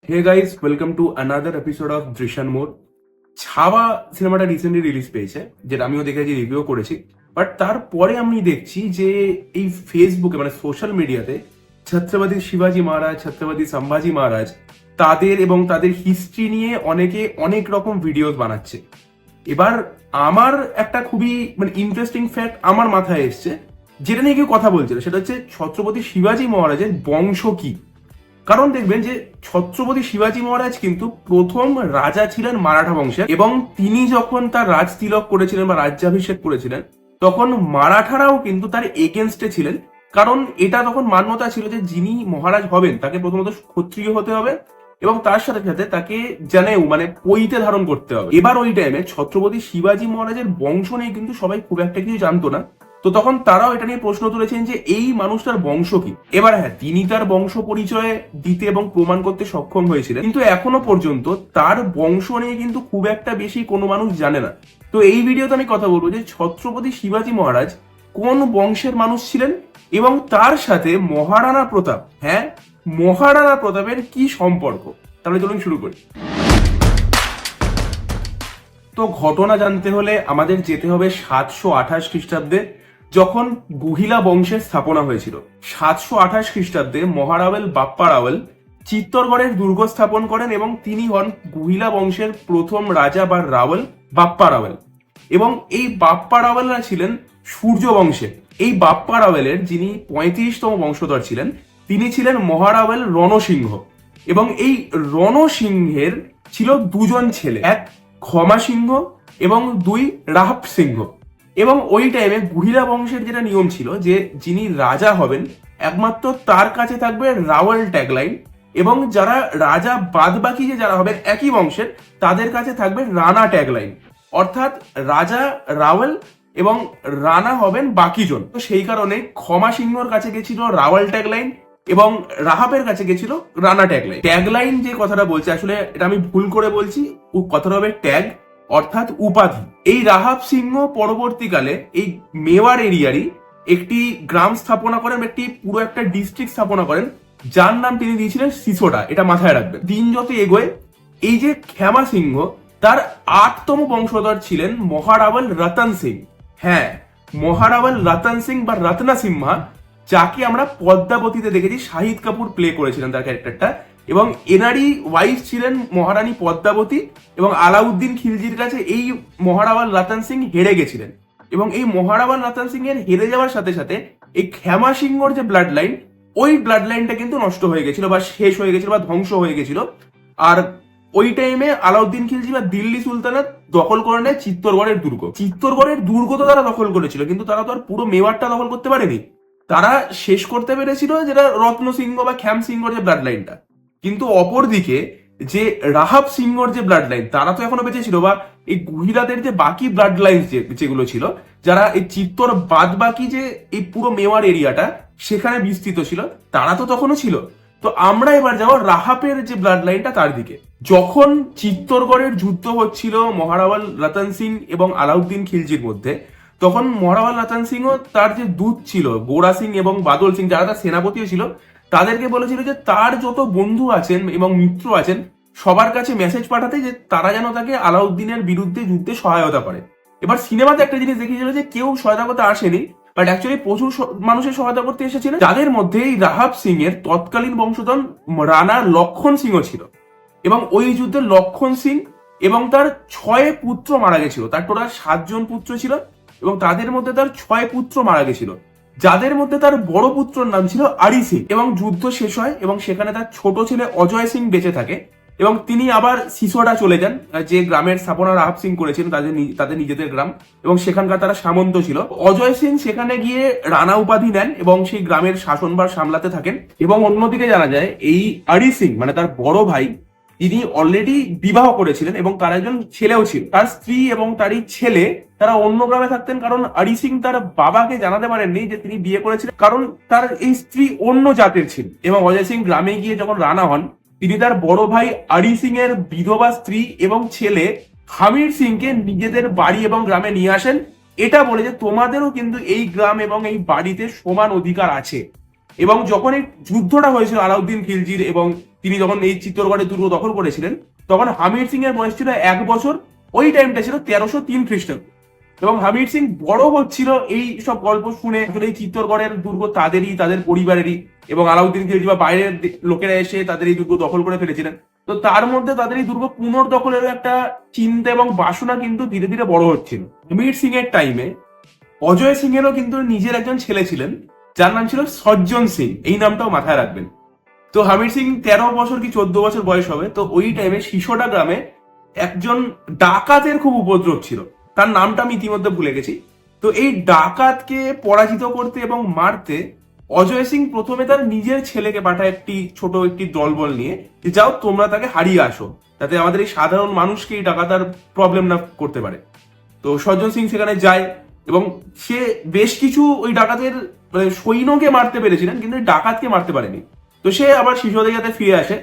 Hey guys, welcome to another episode of দৃশ্যন মোর। ছাওয়া সিনেমাটা রিসেন্টলি রিলিজ পেয়েছে, যেটা আমিও দেখেছি, রিভিউ করেছি। বাট তারপরে আমি দেখছি যে এই ফেসবুকে মানে সোশ্যাল মিডিয়াতে ছত্রপতি শিবাজি মহারাজ, ছত্রপতি সম্ভাজি মহারাজ, তাদের এবং তাদের হিস্ট্রি নিয়ে অনেকে অনেক রকম ভিডিওস বানাচ্ছে। এবার আমার একটা খুবই মানে ইন্টারেস্টিং ফ্যাক্ট আমার মাথায় এসছে, যেটা নিয়ে কেউ কথা বলছিল, সেটা হচ্ছে ছত্রপতি শিবাজি মহারাজের বংশ কি। কারণ দেখবেন যে ছত্রপতি শিবাজি মহারাজ কিন্তু প্রথম রাজা ছিলেন মারাঠা বংশের, এবং তিনি যখন তার রাজ তিলক করেছিলেন বা রাজ্যাভিষেক করেছিলেন, তখন মারাঠারাও কিন্তু তার এগেনস্টে ছিলেন। কারণ এটা তখন মান্যতা ছিল যে যিনি মহারাজ হবেন তাকে প্রথমত ক্ষত্রিয় হতে হবে, এবং তার সাথে সাথে তাকে জানেও মানে পৈতে ধারণ করতে হবে। এবার ওই টাইমে ছত্রপতি শিবাজি মহারাজের বংশ নিয়ে কিন্তু সবাই খুব একটা কিছু জানতো না। তো তখন তারাও এটা নিয়ে প্রশ্ন তুলেছেন যে এই মানুষটার বংশ কি। এবার হ্যাঁ, তিনি তার বংশ পরিচয় দিতে এবং প্রমাণ করতে সক্ষম হয়েছিলেন, কিন্তু এখনো পর্যন্ত তার বংশ নিয়ে কিন্তু খুব একটা বেশি কোনো মানুষ জানে না। তো এই ভিডিওতে আমি কথা বলবো যে ছত্রপতি শিবাজি মহারাজ কোন বংশের মানুষ ছিলেন, এবং তার সাথে মহারাণা প্রতাপ, হ্যাঁ মহারাণা প্রতাপের কি সম্পর্ক। তাহলে চলুন শুরু করি। তো ঘটনা জানতে হলে আমাদের যেতে হবে 728 খ্রিস্টাব্দে, যখন গুহিলা বংশের স্থাপনা হয়েছিল। 728 খ্রিস্টাব্দে মহারাওয়েল বাপ্পা রাওয়েল চিত্তরগড়ের দুর্গ স্থাপন করেন, এবং তিনি হন গুহিলা বংশের প্রথম রাজা বা রাওয়েল বাপ্পা রাওয়েল। এবং এই বাপ্পা রাওয়েলরা ছিলেন সূর্য বংশের। এই বাপ্পা রাওয়েলের যিনি 35তম বংশধর ছিলেন, তিনি ছিলেন মহারাওয়েল রণসিংহ। এবং এই রণসিংহের ছিল দুজন ছেলে, এক ক্ষমা সিংহ এবং দুই রাহাব সিংহ। এবং ওই টাইমে গুহিলা বংশের যেটা নিয়ম ছিল যে যিনি রাজা হবেন একমাত্র তার কাছে থাকবে রাওয়েল ট্যাগলাইন, এবং যারা রাজা বাদ বাকি যে যারা হবেন একই বংশের তাদের কাছে থাকবে রানা ট্যাগলাইন। অর্থাৎ রাজা রাওয়েল এবং রানা হবেন বাকিজন। তো সেই কারণে ক্ষমা সিংহর কাছে গেছিল রাওয়েল ট্যাগলাইন, এবং রাহাবের কাছে গেছিল রানা ট্যাগলাইন। ট্যাগলাইন যে কথাটা বলছে, আসলে এটা আমি ভুল করে বলছি, কথাটা হবে ট্যাগ অর্থাৎ উপাধি। এই রাহাব সিংহ পরবর্তীকালে এই মেওয়ার এরিয়ারই একটি গ্রাম স্থাপনা করেন, একটি পুরো একটা ডিস্ট্রিক্ট স্থাপনা করেন, যার নাম তিনি দিয়েছিলেন সিসোডা। এটা মাথায় রাখবেন। দিন যত এগোয়, এই যে ক্ষমা সিংহ, তার 8তম বংশধর ছিলেন মহারাওয়েল রতন সিং। হ্যাঁ, মহারাওয়েল রতন সিং বা রত্না সিম্হা, যাকে আমরা পদ্মাবতীতে দেখেছি, শাহিদ কাপুর প্লে করেছিলেন তার ক্যারেক্টারটা। এবং এনারই ওয়াইফ ছিলেন মহারানী পদ্মাবতী, এবং আলাউদ্দিন খিলজির কাছে এই মহারাওয়াল রতন সিং হেরে গেছিলেন। এবং এই মহারাওয়াল রতন সিং এর হেরে যাওয়ার সাথে সাথে এই ক্ষমা সিংহর যে ব্লাড লাইন, ওই ব্লাড লাইনটা কিন্তু নষ্ট হয়ে গেছিল বা শেষ হয়ে গেছিল বা ধ্বংস হয়ে গেছিল। আর ওই টাইমে আলাউদ্দিন খিলজি বা দিল্লি সুলতানাত দখল করে নেয় চিত্তরগড়ের দুর্গ। চিত্তরগড়ের দুর্গ তো তারা দখল করেছিল, কিন্তু তারা তো আর পুরো মেওয়ারটা দখল করতে পারেনি। তারা শেষ করতে পেরেছিল যেটা রত্ন সিংহ বা খ্যাম সিংহর যে ব্লাড লাইনটা। কিন্তু অপরদিকে যে রাহাব সিংহর যে ব্লাড লাইন, তারা তো এখনো বেঁচে ছিল, বা এই গুহিলাদের যে বাকি ব্লাড লাইন যেগুলো ছিল, যারা এই চিত্তর বাদ বাকি যে এই পুরো মেওয়ার এরিয়াটা সেখানে বিস্তৃত ছিল, তারা তো তখনও ছিল। তো আমরা এবার যাবো রাহাবের যে ব্লাড লাইনটা তার দিকে। যখন চিত্তরগড়ের যুদ্ধ হচ্ছিল মহারাওয়াল রতন সিং এবং আলাউদ্দিন খিলজির মধ্যে, তখন মহারাওয়াল রতন সিংহ তার যে দূত ছিল গোরা সিং এবং বাদল সিং, যারা তার সেনাপতিও ছিল, তাদেরকে বলেছিল যে তার যত বন্ধু আছেন এবং মিত্র আছেন সবার কাছে মেসেজ পাঠাতে, যে তারা যেন তাকে আলাউদ্দিনের বিরুদ্ধে যুদ্ধে সহায়তা করে। এবার সিনেমাতে একটা জিনিস দেখিয়েছিল যে কেউ সহায়তা করতে আসেনি, বাট অ্যাকচুয়ালি প্রচুর মানুষের সহায়তা করতে এসেছিলেন, যাদের মধ্যে এই রাহাব সিং এর তৎকালীন বংশধর রানা লক্ষণ সিংহ ছিল। এবং ওই যুদ্ধে লক্ষণ সিং এবং তার 6 পুত্র মারা গেছিল। তার টোটাল 7 জন পুত্র ছিল, এবং তাদের মধ্যে তার 6 পুত্র মারা গেছিল, যাদের মধ্যে তার বড় পুত্রর নাম ছিল আরি সিং। এবং যুদ্ধ শেষ হয় এবং সেখানে তার ছোট ছেলে অজয় সিং বেঁচে থাকে, এবং তিনি আবার সিসোডা চলে যান, যে গ্রামের স্থাপনা রাহাব সিং করেছিলেন, তাদের নিজেদের গ্রাম, এবং সেখানকার তারা সামন্ত ছিল। অজয় সিং সেখানে গিয়ে রানা উপাধি নেন এবং সেই গ্রামের শাসনভার সামলাতে থাকেন। এবং অন্যদিকে জানা যায় এই আরি সিং মানে তার বড় ভাই, তিনি অলরেডি বিবাহ করেছিলেন এবং তার একজন ছেলেও ছিল। তার স্ত্রী এবং তারই ছেলে তারা অন্য গ্রামে থাকতেন, কারণ আরি সিং তার বাবাকে জানাতে পারেননি যে তিনি বিয়ে করেছিলেন, কারণ তার এই স্ত্রী অন্য জাতের ছিল। এবং অজয় সিং গ্রামে গিয়ে যখন রানা হন, তিনি তার বড় ভাই আরি সিং এর বিধবা স্ত্রী এবং ছেলে হামির সিংকে নিজেদের বাড়ি এবং গ্রামে নিয়ে আসেন, এটা বলে যে তোমাদেরও কিন্তু এই গ্রাম এবং এই বাড়িতে সমান অধিকার আছে। এবং যখন এই যুদ্ধটা হয়েছিল আলাউদ্দিন খিলজির এবং তিনি যখন এই চিত্তরগড়ের দুর্গ দখল করেছিলেন তখন হামির সিং এর বয়স ছিল 1 বছর। ওই টাইমটা ছিল 1303 খ্রিস্টাব্দ। এবং হামির সিং বড় হচ্ছিল এই সব গল্প শুনে। আসলে এই চিত্তরগড়ের দুর্গ তাদেরই, তাদের পরিবারেরই, এবং আলাউদ্দিন খিলজি বা বাইরের লোকেরা এসে তাদের এই দুর্গ দখল করে ফেলেছিলেন। তো তার মধ্যে তাদের এই দুর্গ পুনর্দখলের একটা চিন্তা এবং বাসনা কিন্তু ধীরে ধীরে বড় হচ্ছিল। হামির সিং এর টাইমে অজয় সিং এরও কিন্তু নিজের একজন ছেলে ছিলেন, যার নাম ছিল সজ্জন সিং। এই নামটাও মাথায় রাখবেন। তো হামির সিং 13 বছর কি 14 বছর বয়স হবে, তো ওই টাইমে শিশোটা গ্রামে একজন ডাকাতের খুব উপদ্রব ছিল। তার নামটা আমি ইতিমধ্যে ভুলে গেছি। তো এই ডাকাতকে পরাজিত করতে এবং মারতে অজয় সিং প্রথমে তার নিজের ছেলেকে পাঠায় একটি দলবল নিয়ে, যে যাও তোমরা তাকে হারিয়ে আসো, যাতে আমাদের এই সাধারণ মানুষকে এই ডাকাত আর প্রবলেম না করতে পারে। তো সজ্জন সিং সেখানে যায় এবং সে বেশ কিছু ওই ডাকাতের সৈন্যকে মারতে পেরেছিলেন, কিন্তু ডাকাতকে মারতে পারেনি। তো সে আবার শিশোদিঘাতে ফিরে আসে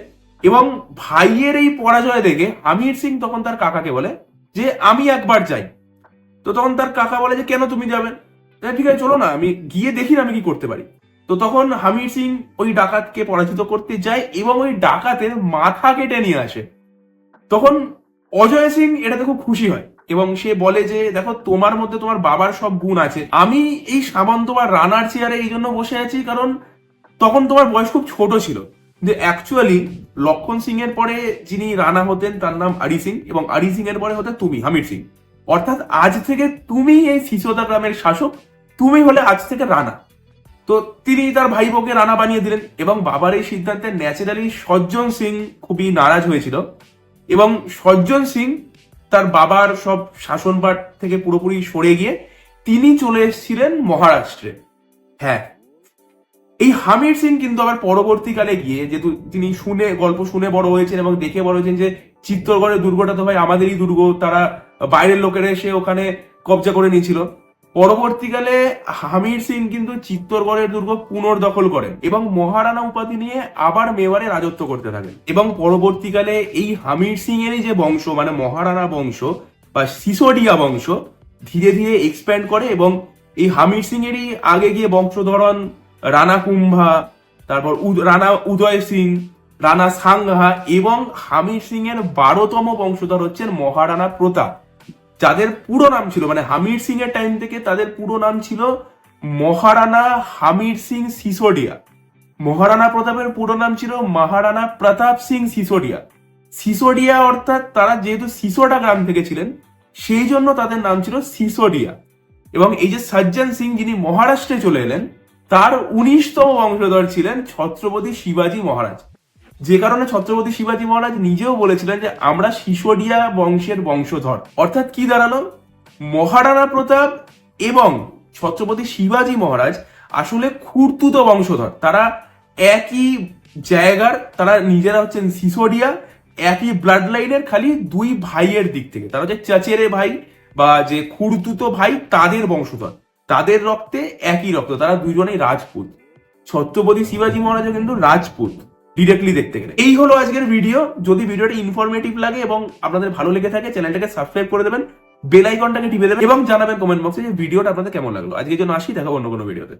এবং ভাইয়ের এই পরাজয় দেখে হামির সিং তখন তার কাকাকে বলে যে আমি একবার যাই। তো তখন তার কাকা বলে যে কেন তুমি যাবে? ঠিক আছে চলো না, আমি গিয়ে দেখি না আমি কি করতে পারি। তো তখন হামির সিং ওই ডাকাতকে পরাজিত করতে যায় এবং ওই ডাকাতের মাথা কেটে নিয়ে আসে। তখন অজয় সিং এটাতে খুব খুশি হয় এবং সে বলে যে দেখো, তোমার মধ্যে তোমার বাবার সব গুণ আছে, আমি এই সামন্ত বা রানার চেয়ারে এই জন্য বসে আছি কারণ তখন তোমার বয়স খুব ছোট ছিল। যে অ্যাকচুয়ালি লক্ষণ সিং এর পরে যিনি রানা হতেন তার নাম আরি সিং, এবং আরি সিং এর পরে হতে তুমি হামির সিং। অর্থাৎ আজ থেকে তুমি এই সিসোদা গ্রামের শাসক, তুমি হলে আজ থেকে রানা। তো তিনি তার ভাই বোকে রানা বানিয়ে দিলেন এবং বাবার এই সিদ্ধান্তে ন্যাচারালি সজ্জন সিং খুবই নারাজ হয়েছিল এবং সজ্জন সিং তার বাবার সব শাসনভার থেকে পুরোপুরি সরে গিয়ে তিনি চলে এসেছিলেন মহারাষ্ট্রে। হ্যাঁ, এই হামির সিং কিন্তু আবার পরবর্তীকালে গিয়ে, যেহেতু তিনি গল্প শুনে বড় হয়েছেন এবং দেখে বড় হয়েছেন যে চিত্তরগড়ের দুর্গটা তো ভাই আমাদেরই দুর্গ, তারা বাইরের লোকেরা এসে ওখানে কবজা করে নিয়েছিল। পরবর্তীকালে হামির সিং কিন্তু চিত্তরগড়ের দুর্গ পুনর্দখল করেন এবং মহারানা উপাধি নিয়ে আবার মেওয়ারে রাজত্ব করতে থাকেন। এবং পরবর্তীকালে এই হামির সিং এরই যে বংশ, মানে মহারানা বংশ বা সিসোডিয়া বংশ, ধীরে ধীরে এক্সপ্যান্ড করে এবং এই হামির সিং এরই আগে গিয়ে বংশধরন রানা কুম্ভা, তারপর রানা উদয় সিং, রানা সাংহা এবং হামির সিং এর 12তম বংশধর হচ্ছেন মহারানা প্রতাপ, যাদের পুরো নাম ছিল, মানে হামির সিং এর টাইম থেকে তাদের পুরো নাম ছিল মহারানা হামির সিং সিসোডিয়া। মহারানা প্রতাপের পুরো নাম ছিল মহারানা প্রতাপ সিং সিসোডিয়া। সিসোডিয়া অর্থাৎ তারা যেহেতু সিসোডা গ্রাম থেকে ছিলেন সেই জন্য তাদের নাম ছিল সিসোডিয়া। এবং এই যে সজ্জন সিং যিনি মহারাষ্ট্রে চলে এলেন, তার 19তম বংশধর ছিলেন ছত্রপতি শিবাজী মহারাজ। যে কারণে ছত্রপতি শিবাজী মহারাজ নিজেও বলেছিলেন যে আমরা সিসোডিয়া বংশের বংশধর। অর্থাৎ কি দাঁড়ালো, মহারানা প্রতাপ এবং ছত্রপতি শিবাজী মহারাজ আসলে খুড়তুতো বংশধর। তারা একই জায়গার, তারা নিজেরা হচ্ছেন সিসোডিয়া, একই ব্লাড লাইনের, খালি দুই ভাইয়ের দিক থেকে তারা যে চাচেরে ভাই বা যে খুড়তুতো ভাই তাদের বংশধর, তাদের রক্তে একই রক্ত, তারা দুজনেই রাজপুত। ছত্রপতি শিবাজী মহারাজও কিন্তু রাজপুত ডিরেক্টলি দেখতে গেলে। এই হলো আজকের ভিডিও। যদি ভিডিওটা ইনফরমেটিভ লাগে এবং আপনাদের ভালো লেগে থাকে, চ্যানেলটাকে সাবস্ক্রাইব করে দেবেন, বেল আইকনটাকে টিপে দেবেন এবং জানাবেন কমেন্ট বক্সে যে ভিডিওটা আপনাদের কেমন লাগলো। আজকের জন্য আসি, দেখা অন্য কোনো ভিডিওতে।